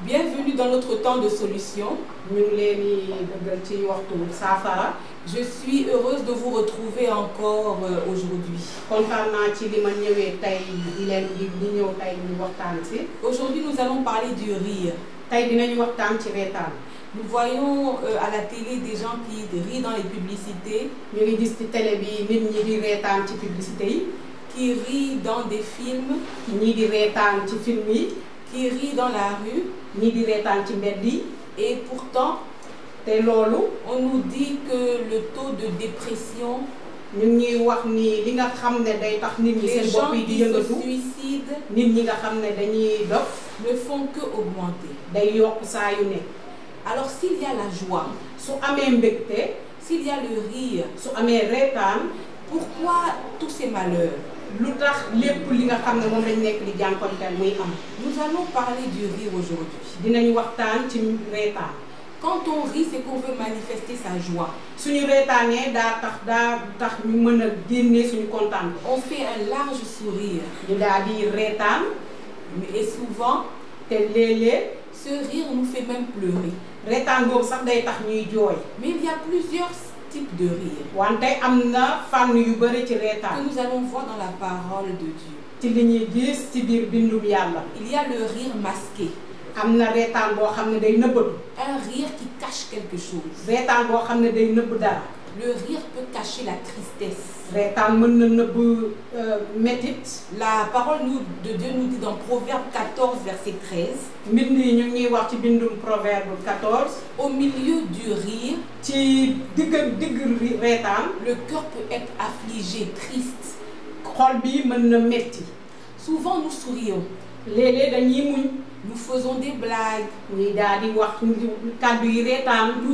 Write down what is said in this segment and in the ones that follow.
Bienvenue dans notre temps de solution. Je suis heureuse de vous retrouver encore aujourd'hui. Aujourd'hui, nous allons parler du rire. Nous voyons à la télé des gens qui rient dans les publicités, qui rient dans des films, qui rient dans la rue, et pourtant, on nous dit que le taux de dépression, les gens qui se suicident ne font que augmenter. Alors s'il y a la joie, s'il y a le rire, pourquoi tous ces malheurs? Nous allons parler du rire aujourd'hui. Quand on rit, c'est qu'on veut manifester sa joie. On fait un large sourire. Et souvent, ce rire nous fait même pleurer. Mais il y a plusieurs types de rire que nous allons voir dans la parole de Dieu. Il y a le rire masqué. Un rire qui cache quelque chose. Le rire peut cacher la tristesse. La parole de Dieu nous dit dans Proverbe 14, verset 13. Au milieu du rire, le cœur peut être affligé, triste. Souvent nous sourions. Nous faisons des blagues. Nous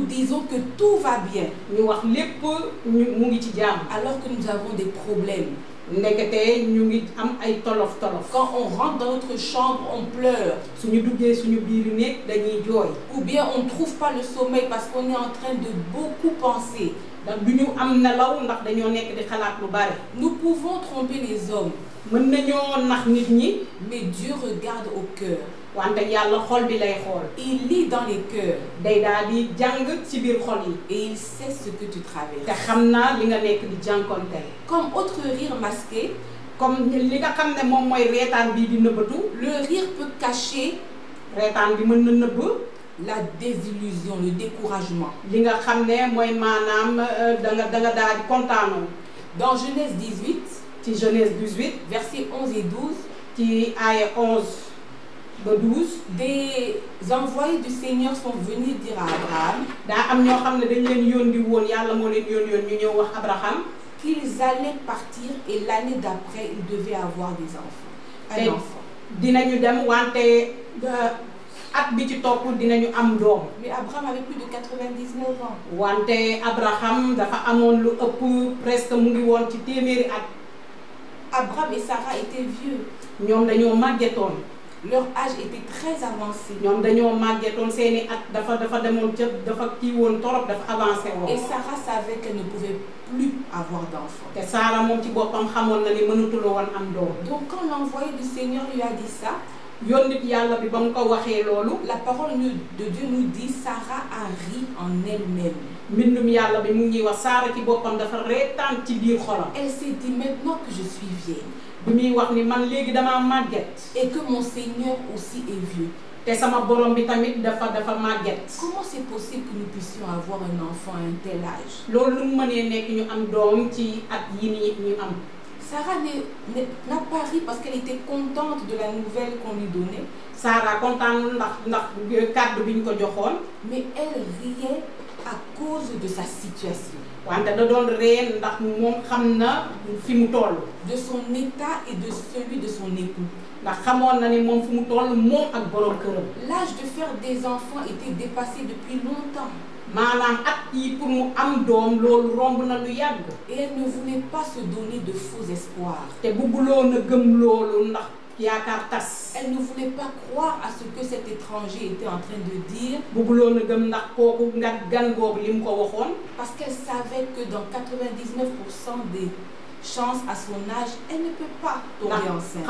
disons que tout va bien. Alors que nous avons des problèmes. Quand on rentre dans notre chambre, on pleure. Ou bien on ne trouve pas le sommeil parce qu'on est en train de beaucoup penser. Nous pouvons tromper les hommes. Mais Dieu regarde au cœur. Il lit dans les cœurs. Et il sait ce que tu traverses. Comme autre rire masqué, le rire peut cacher la désillusion, le découragement. Dans Genèse 18, versets 11 et 12, des envoyés du Seigneur sont venus dire à Abraham qu'ils allaient partir et l'année d'après, ils devaient avoir des enfants. Un enfant. Mais Abraham avait plus de 99 ans. Abraham et Sarah étaient vieux. Leur âge était très avancé. Et Sarah savait qu'elle ne pouvait plus avoir d'enfants. Donc quand l'envoyé du Seigneur lui a dit ça, la parole de Dieu nous dit Sarah a ri en elle-même. Elle s'est dit maintenant que je suis vieille et que mon Seigneur aussi est vieux. Comment c'est possible que nous puissions avoir un enfant à un tel âge? Sarah n'a pas ri parce qu'elle était contente de la nouvelle qu'on lui donnait. Mais elle riait à cause de sa situation. De son état et de celui de son époux. L'âge de faire des enfants était dépassé depuis longtemps. Et elle ne voulait pas se donner de faux espoirs. Elle ne voulait pas croire à ce que cet étranger était en train de dire. Parce qu'elle savait que dans 99% des chances à son âge, elle ne peut pas tomber enceinte.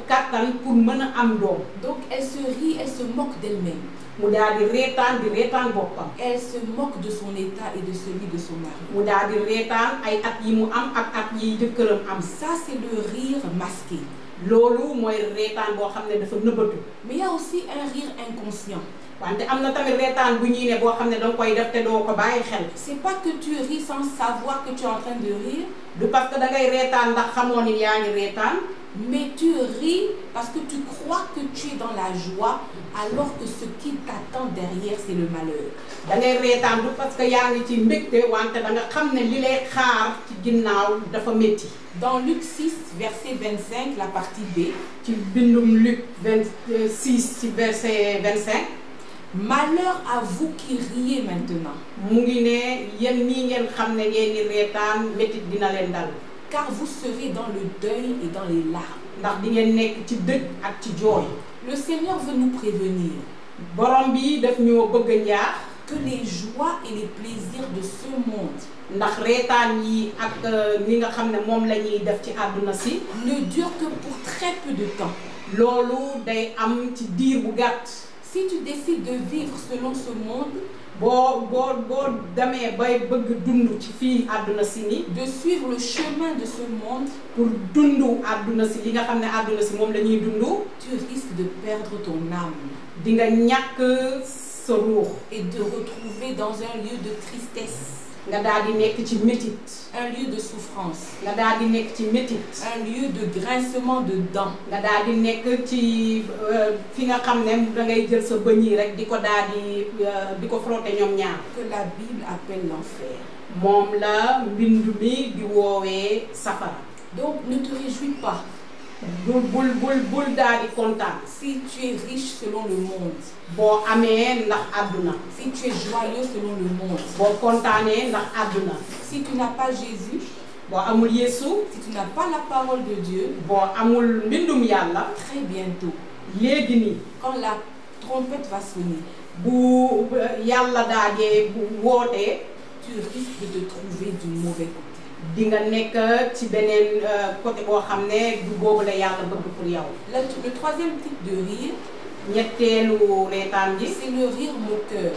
kattan pour mën a am doom. Donc elle se rit, elle se moque d'elle-même. mu daal di reetaan boppam. Elle se moque de son état et de celui de son mari. mu daal di reetaan ay at yi mu am ak at yi jëkkëram am. Ça c'est le rire masqué. loolu mooy reetaan boo xam ne dafa nëbbatu. Mais il y a aussi un rire inconscient. wante am na tamit reetaan bu ñuy ne boo xam ne danga koy def te doo ko bàyyi xel. C'est pas que tu ris sans savoir que tu es en train de rire. du parce que dangay reetaan ndax xamoo ni yaa ngi reetaan. Mais tu ris parce que tu crois que tu es dans la joie alors que ce qui t'attend derrière c'est le malheur. dangay reetaan du parce que yaa ngi ci mbégte wante danga xam ne li lay xaar ci ginnaaw dafa métti. Dans Luc 6 verset 25 la partie B. ci bindum Luc 26 ci verset 25. Malheur à vous qui riez maintenant. mu ngi ne yéen nii ngeen xam ne ngeen di reetaan métit dina leen dal. Car vous serez dans le deuil et dans les larmes. ndax di ngeen nekk ci dëj ak ci jooy. Le Seigneur veut nous prévenir. borom bi daf ñoo bëgg a ñaax. Que les joies et les plaisirs de ce monde. ndax reetaan yi ak li nga xam ne moom la ñuy def ci àdduna si. ne durent que pour très peu de temps. loolu day am ci diir bu gàtt. Si tu décides de vivre selon ce monde. boo demee bay bëgg dund ci fii àdduna si ni. de suivre le chemin de ce monde. pour dund àdduna si li nga xam ne àdduna si moom la ñuy dund. tu risques de perdre ton âme. di nga ñàkk sa ruux. et de retrouver dans un lieu de tristesse. nga daal di nekk ci métit. un lieu de souffrance. nga daal di nekk ci métit. un lieu de grincement de dents. nga daal di nekk ci fi nga xam ne dangay jël sa bëñ yi rek di ko daal di ko frotter ñoom ñaar. que la Bible appelle l'enfer. moom la mbindu mi di woowee safara. donc ne te réjouis pas. bul daal di kontaan. si tu es riche selon le monde. boo amee ndax àdduna. si tu es joyeux selon le monde. boo kontaanee ndax àdduna. si tu n'as pas Jésus. boo amul Yeesu. si tu n'as pas la parole de Dieu. boo amul mbindum yàlla. très bientôt. léegi nii. quand la trompette va sonner. bu yàlla daajee bu wootee. tu risques de te trouver du mauvais côté. di nga nekk ci beneen côté boo xam ne du boobu la yàlla bëgg pour yow. Le troisième type de rire. ñetteelu reetaan ji. c'est le rire moqueur.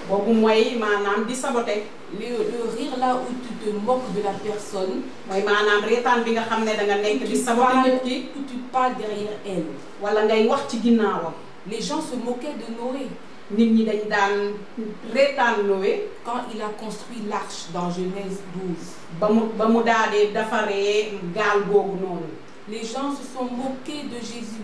boobu mooy maanaam di saboter. le rire là où tu te moques de la personne. mooy maanaam reetaan bi nga xam ne da nga nekk di saboter nit ki. où tu parles derrière elle. wala ngay wax ci ginnaawam. les gens se moquaient de Noé. nit ñi dañ daan reetaan Noé. quand il a construit l'arche dans Genèse 12. ba mu daal di defaree gaal googu noonu. les gens se sont moqués de Jésus.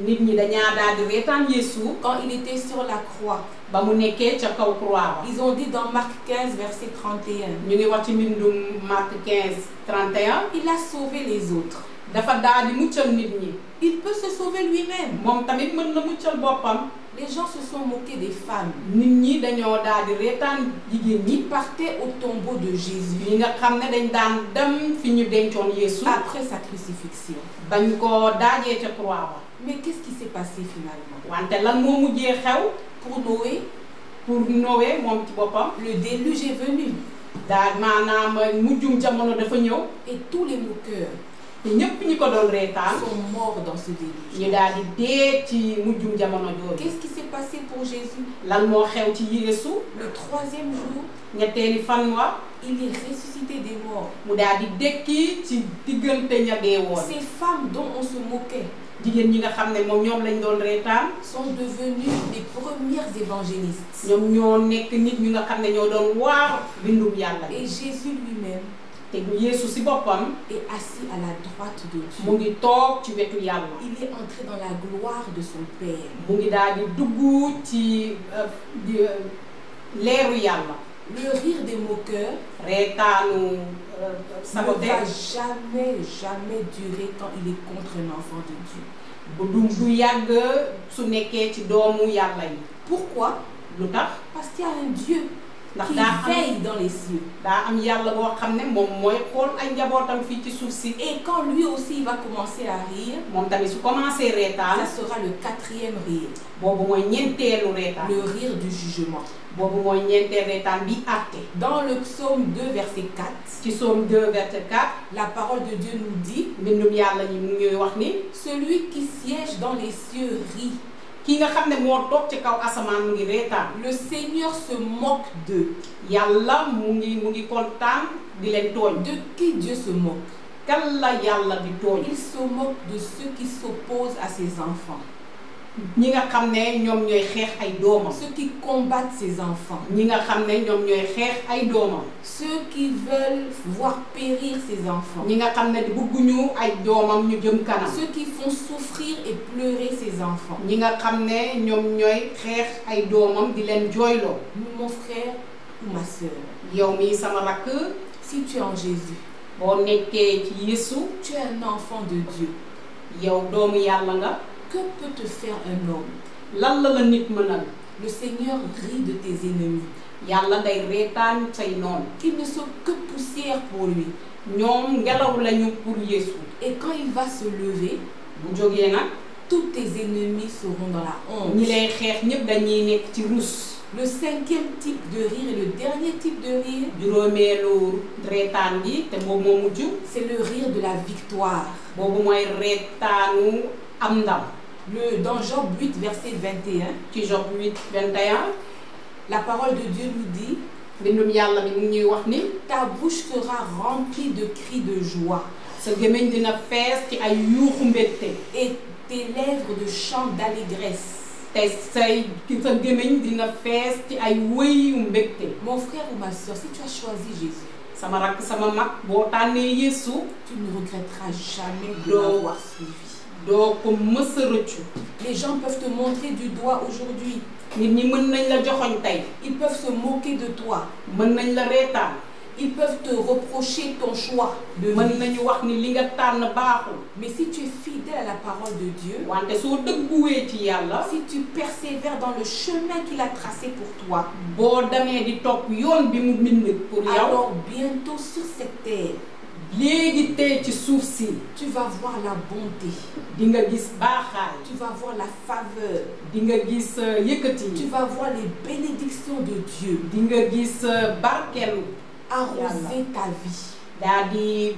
nit ñi dañaa daal di reetaan Yeesu. quand il était sur la croix. ba mu nekkee ca kaw croix ba. ils ont dit dans Marc 15 verset 31. ñu ngi wax ci mbindum Marc 15 31. il a sauvé les autres. dafa daal di muccal nit ñi. il peut se sauver lui-même. moom tamit mën na muccal boppam. les gens se sont moqués des femmes. nit ñi dañoo daal di reetaan jigéen ñi. qui partaient au tombeau de Jésus. ñi nga xam ne dañ daan dem fi ñu dencoon Yeesu. après sa crucifixion. bañ ko daajee ca croix ba. mais qu'est-ce qui s'est passé finalement. wante lan moo mujjee xew. pour Noé. moom ci boppam. le déluge est venu. daal maanaam mujjum jamono dafa ñëw. et tous les moqueurs. te ñépp ñi ko doon reetaan. sont morts dans ce déluge. ñu daal di dee ci mujjum jamono jooju. qu'est-ce qui s'est passé pour Jésus. lan moo xew ci Yeesu. le troisième jour. ñetteeli fan wa. il est ressuscité des morts. mu daal di dekki ci diggante ña dee woon. ces femmes dont on se moquait. jigéen ñi nga xam ne moom ñoom lañ doon reetaan. sont devenues les premières évangélistes. ñoom ñoo nekk nit ñi nga xam ne ñoo doon waar bindum yàlla. et Jésus lui-même. te Yeesu si boppam. est assis à la droite de Dieu. mu ngi toog ci wetu yàlla. il est entré dans la gloire de son Père. mu ngi daal di dugg ci leeru yàlla. le rire des moqueurs. reetaanu saboté. ne va jamais durer quand il est contre un enfant de Dieu. du yàgg su nekkee ci doomu yàlla yi. pourquoi. lu tax. parce qu'il y a un Dieu. ndax qui daa veille dans les cieux. daa am yàlla boo xam ne moom mooy xool ay njabootam fii ci suuf si. Et quand lui aussi il va commencer à rire, moom tamit su commencé reetaan ça sera le quatrième rire, boobu mooy ñeenteelu reetaan. le rire du jugement. boobu mooy ñeenteelu reetaan bi àtte. Dans le psaume 2 verset 4, ci Psaume 2 verset 4 la parole de Dieu nous dit: mbindum yàlla ñi mu ngi wax ni celui qui siège dans les cieux rit. ki nga xam ne moo toog ci kaw asamaan mu ngi reetaan. Le Seigneur se moque d'eux. yàlla mu ngi kontaan di leen tooñ. De qui Dieu se moque? kan la yàlla di tooñ. Il se moque de ceux qui s'opposent à ses enfants, ñi nga xam ne ñoom ñooy xeex ay doomam. ceux qui combattent ses enfants, ñi nga xam ne ñoom ñooy xeex ay doomam. ceux qui veulent voir périr ses enfants, ñi nga xam ne bëgguñu ay doomam ñu jëm kanam. ceux qui font souffrir et pleurer ses enfants. ñi nga xam ne ñoom ñooy xeex ay doomam di leen jooyloo. Mon frère ou ma sœur, yow mii sama rakk si tu es en Jésus, boo nekkee ci Yeesu tu es un enfant de Dieu. yow doomu yàlla nga. Que peut te faire un homme? lan la nit mënal. Le Seigneur rit de tes ennemis. yàlla day reetaan say noonu. Ils ne sont que poussière pour lui. ñoom ngelaw lañu pour Yeesu. Et quand il va se lever, bu jógee nag tous tes ennemis seront dans la honte. ñi lay xeex ñëpp dañuy nekk ci rus. Le cinquième type de rire et le dernier type de rire, juróomeelu reetaan gi te boobu moo mujj. c'est le rire de la victoire. boobu mooy reetaanu am ndam. Dans Job 8 verset 21, ci Job 8 21 la parole de Dieu nous dit: mbindum yàlla bi mu ñuy wax ni ta bouche sera remplie de cris de joie sa gémmiñ dina fees ci ay yuuxu mbégte. et tes lèvres de chants d'allégresse. te sa gémmiñ dina fees ci ay wëyu mbégte. Mon frère ou ma soeur, si tu as choisi Jésus, sama rakk sama mag boo tànnee Yeesu tu ne regretteras jamais de Non. l'avoir suivi. doo ko mës a rëccu. Les gens peuvent te montrer du doigt aujourd'hui. nit ñi mën nañ la joxoñ tey. Ils peuvent se moquer de toi. mën nañ la reetaan. Ils peuvent te reprocher ton choix de mën vie. nañu wax ni li nga tànn baaxul. Mais si tu es fidèle à la parole de Dieu, wante soo dëgguwee ci yàlla. si tu persévères dans le chemin qu'il a tracé pour toi, boo demee di topp yoon bi mu bind pour yow. alors bientôt sur cette terre, léegi tey ci suuf si tu vas voir la bonté, di nga gis baaxaay. tu vas voir la faveur, di nga gis yëkkati. tu vas voir les bénédictions de Dieu di nga gis barkeelu. arroser ta vie.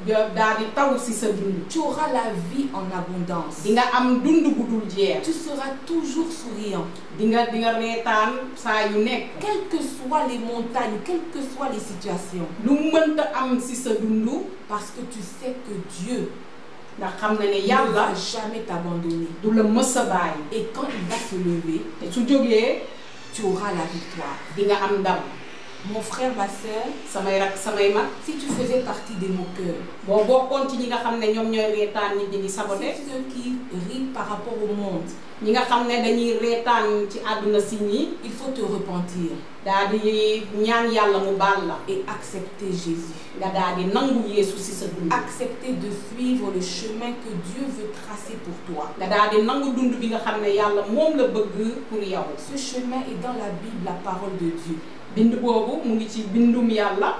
daa di taw si sa dund. Tu auras la vie en abondance. di nga am dund bu dul jeex. Tu seras toujours souriant. di nga reetaan saa yu nekk. Quelles que soient les montagnes, quelles que soient les situations. lu mënta am si sa dund. Parce que tu sais que Dieu ndax xam na ne ne yàlla va jamais t'abandonner. du la mës a bàyyi. Et quand il va se lever, te su jógee tu auras la victoire. di nga am ndam. Mon frère, ma sœur, samay rak samay mag. si tu faisais partie des moqueurs, boo bokkoon ci ñi nga xam ne ñoom ñooy reetaan nit ñi di sabote. si ceux qui rient par rapport au monde, ñi nga xam ne dañuy reetaan ci àdduna si ñi. il faut te repentir daa di ñaan yàlla mu baal la. et accepter Jésus. nga daal di nangu Yeesu si sa dund. Accepter de suivre le chemin que Dieu veut tracer pour toi. nga daal di nangu dund bi nga xam ne yàlla moom la bëgg pour yow. Ce chemin est dans la Bible, la parole de Dieu. bind boobu mu ngi ci bindum yàlla.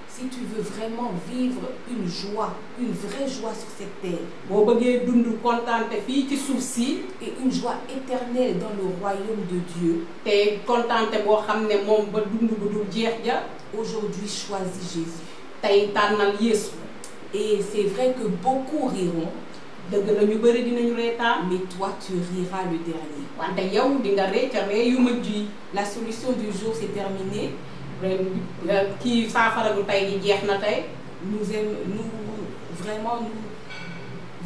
Si tu veux vraiment vivre une joie, une vraie joie sur cette terre, boo bëggee dund kontaante fii ci suuf si. et une joie éternelle dans le royaume de Dieu, te kontaante boo xam ne moom ba dund bu dul jeex ja. aujourd'hui choisis Jésus. tey tànnal Yeesu. Et c'est vrai que beaucoup riront, dëgg la ñu bëri dinañu reetaan. mais toi tu riras le dernier. wante yow di nga ree ca ree yu mujj yi. La solution du jour c'est terminé. kii saafara bu tey gi jeex na tey. Nous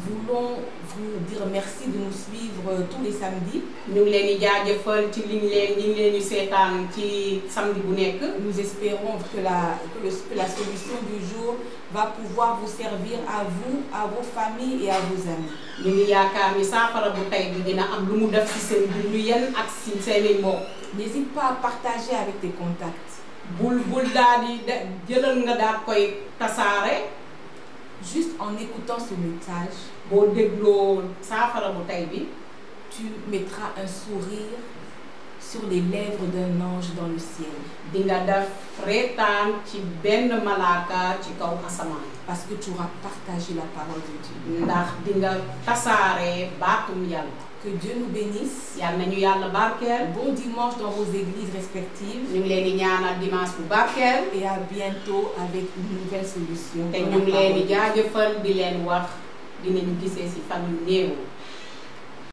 voulons vous dire merci de nous suivre tous les samedis. ñu ngi leen di jaajëfal ci ñi ngi leen di seetaan ci samedi bu nekk. Nous espérons que la solution du jour va pouvoir vous servir à vous, à vos familles et à vos amis. ñu ngi yaakaar ni saafara bu tey bi dina am lu mu def ci seen dund yéen ak ci seeni mbokk. N'hésite pas à partager avec tes contacts. bul daal di jëlal nga daal koy tasaare. Juste en écoutant ce message, boo dégloo saafara bu tey bi, tu mettras un sourire sur les lèvres d'un ange dans le ciel. di nga def reetaan ci benn malaaka ci kaw asamaan. Parce que tu auras partagé la parole de Dieu. ndax di nga tasaare baatum Yàlla. Que Dieu nous bénisse. yal nañu Yàlla barkeel. Bon dimanche dans vos églises respectives. ñu ngi leen di ñaanal dimanche bu barkeel. Et à bientôt avec une nouvelle solution. te ñu ngi leen di jaajëfal di leen wax dinañu gisee ci fan yu néew.